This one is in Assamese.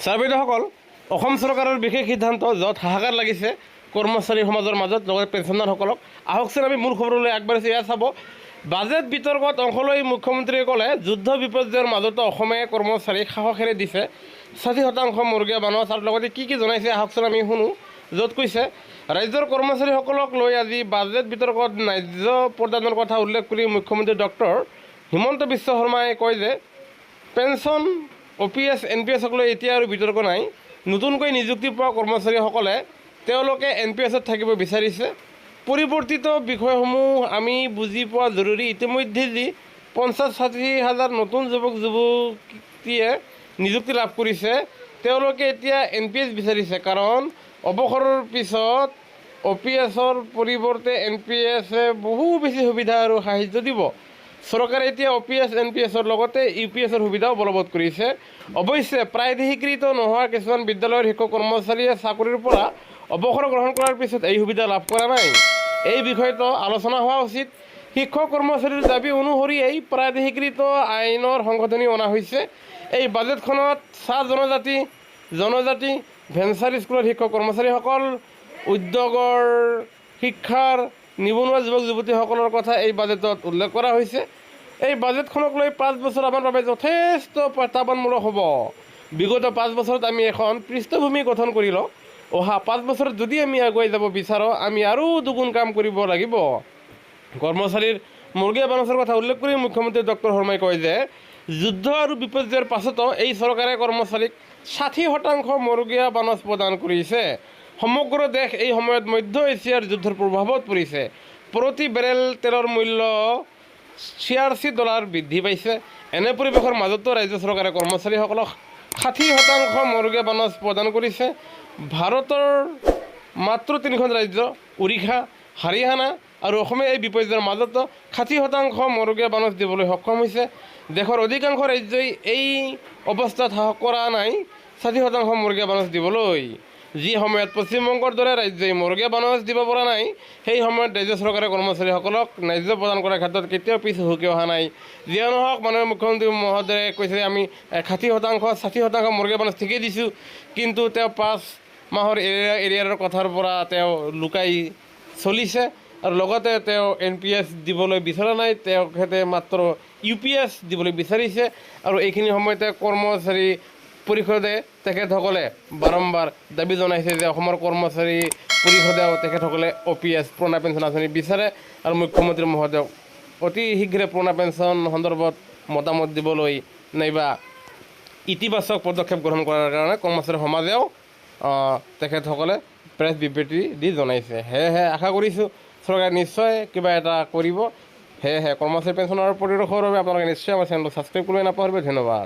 ছাৰ বাইদেউসকল, অসম চৰকাৰৰ বিশেষ সিদ্ধান্ত য'ত হাহাকাৰ লাগিছে কৰ্মচাৰী সমাজৰ মাজত লগতে পেঞ্চনাৰসকলক। আহকচোন আমি মূল খবৰলৈ আগবাঢ়িছোঁ। এয়া চাব, বাজেট বিতৰ্কত অংশ লৈ মুখ্যমন্ত্ৰীয়ে ক'লে যুদ্ধ বিপৰ্যয়ৰ মাজতো অসমীয়া কৰ্মচাৰীক সাহসেৰে দিছে 60% মৰুগীয়া বানচ। আৰু লগতে কি জনাইছে আহকচোন আমি শুনো। য'ত কৈছে, ৰাজ্যৰ কৰ্মচাৰীসকলক লৈ আজি বাজেট বিতৰ্কত ন্যায্য প্ৰদানৰ কথা উল্লেখ কৰি মুখ্যমন্ত্ৰী ডক্টৰ হিমন্ত বিশ্ব শৰ্মাই কয় যে পেঞ্চন OPS NPSক লৈ এতিয়া আৰু বিতৰ্ক নাই। নতুনকৈ নিযুক্তি পোৱা কৰ্মচাৰীসকলে তেওঁলোকে NPSত থাকিব বিচাৰিছে। পৰিৱৰ্তিত বিষয়সমূহ আমি বুজি পোৱা জৰুৰী। ইতিমধ্যে যি 50-60 হাজাৰ নতুন যুৱক যুৱতীয়ে নিযুক্তি লাভ কৰিছে, তেওঁলোকে এতিয়া NPS বিচাৰিছে। কাৰণ অৱসৰৰ পিছত OPSৰ পৰিৱৰ্তে NPSে বহু বেছি সুবিধা আৰু সাহায্য দিব। চৰকাৰে এতিয়া OPS NPSৰ লগতে UPSৰ সুবিধাও বলবৎ কৰিছে। অৱশ্যে প্ৰায়ধিকৃত নোহোৱা কিছুমান বিদ্যালয়ৰ শিক্ষক কৰ্মচাৰীয়ে চাকৰিৰ পৰা অৱসৰ গ্ৰহণ কৰাৰ পিছত এই সুবিধা লাভ কৰা নাই। এই বিষয়টো আলোচনা হোৱা উচিত। শিক্ষক কৰ্মচাৰীৰ দাবী অনুসৰি এই প্ৰায়ধিকৃত আইনৰ সংশোধনী অনা হৈছে। এই বাজেটখনত চাহ জনজাতি ভেঞ্চাৰ স্কুলৰ শিক্ষক কৰ্মচাৰীসকল, উদ্যোগৰ শিক্ষাৰ নিবনুৱা যুৱক যুৱতীসকলৰ কথা এই বাজেটত উল্লেখ কৰা হৈছে। এই বাজেটখনক লৈ 5 বছৰ আমাৰ বাবে যথেষ্ট প্ৰত্যাহ্বানমূলক হ'ব। বিগত 5 বছৰত আমি এখন পৃষ্ঠভূমি গঠন কৰি লওঁ। অহা 5 বছৰত যদি আমি আগুৱাই যাব বিচাৰোঁ, আমি আৰু দুগুণ কাম কৰিব লাগিব। কৰ্মচাৰীৰ মৰুগীয়া বানচৰ কথা উল্লেখ কৰি মুখ্যমন্ত্ৰী ডক্টৰ শৰ্মাই কয় যে যুদ্ধ আৰু বিপৰ্যয়ৰ পাছতো এই চৰকাৰে কৰ্মচাৰীক 60% মৰুগীয়া বানচ প্ৰদান কৰিছে। সমগ্ৰ দেশ এই সময়ত মধ্য এছিয়াৰ যুদ্ধৰ প্ৰভাৱত পৰিছে। প্ৰতি বেৰেল তেলৰ মূল্য $86 বৃদ্ধি পাইছে। এনে পৰিৱেশৰ মাজতো ৰাজ্য চৰকাৰে কৰ্মচাৰীসকলক 60% মৰুগীয়া বানচ প্ৰদান কৰিছে। ভাৰতৰ মাত্ৰ 3খন ৰাজ্য উৰিষ্যা, হাৰিয়ানা আৰু অসমে এই বিপৰ্যয়ৰ মাজতো 60% মৰুগীয়া বানচ দিবলৈ সক্ষম হৈছে। দেশৰ অধিকাংশ ৰাজ্যই এই অৱস্থাত সাহস কৰা নাই 60% মৰুগীয়া বানচ দিবলৈ। যি সময়ত পশ্চিমবংগৰ দৰে ৰাজ্যই মৰুগীয়া বানচ দিব পৰা নাই, সেই সময়ত ৰাজ্য চৰকাৰে কৰ্মচাৰীসকলক ন্যায্য প্ৰদান কৰাৰ ক্ষেত্ৰত কেতিয়াও পিছ হুকি অহা নাই। যিয়ে নহওক, মাননীয় মুখ্যমন্ত্ৰী মহোদয়ে কৈছে আমি 60% মৰুগীয়া বানচ ঠিকেই দিছোঁ, কিন্তু তেওঁ 5 মাহৰ এৰিয়াৰৰ কথাৰ পৰা তেওঁ লুকাই চলিছে। আৰু লগতে তেওঁ NPS দিবলৈ বিচৰা নাই, তেখেতে মাত্ৰ UPS দিবলৈ বিচাৰিছে। আৰু এইখিনি সময়তে কৰ্মচাৰী পৰিষদে তেখেতসকলে বাৰম্বাৰ দাবী জনাইছে যে অসমৰ কৰ্মচাৰী পৰিষদেও তেখেতসকলে OPS পুৰণা পেঞ্চন আঁচনি বিচাৰে। আৰু মুখ্যমন্ত্ৰী মহোদয়ক অতি শীঘ্ৰে পুৰণা পেঞ্চন সন্দৰ্ভত মতামত দিবলৈ নাইবা ইতিবাচক পদক্ষেপ গ্ৰহণ কৰাৰ কাৰণে কৰ্মচাৰী সমাজেও তেখেতসকলে প্ৰেছ বিবৃতি দি জনাইছে। সেয়েহে আশা কৰিছোঁ চৰকাৰে নিশ্চয় কিবা এটা কৰিব। সেয়েহে কৰ্মচাৰী পেঞ্চনৰ পৰিদৰ্শনৰ বাবে আপোনালোকে নিশ্চয় আমাৰ চেনেলটো ছাবস্ক্ৰাইব কৰিবলৈ নাপাহৰিব। ধন্যবাদ।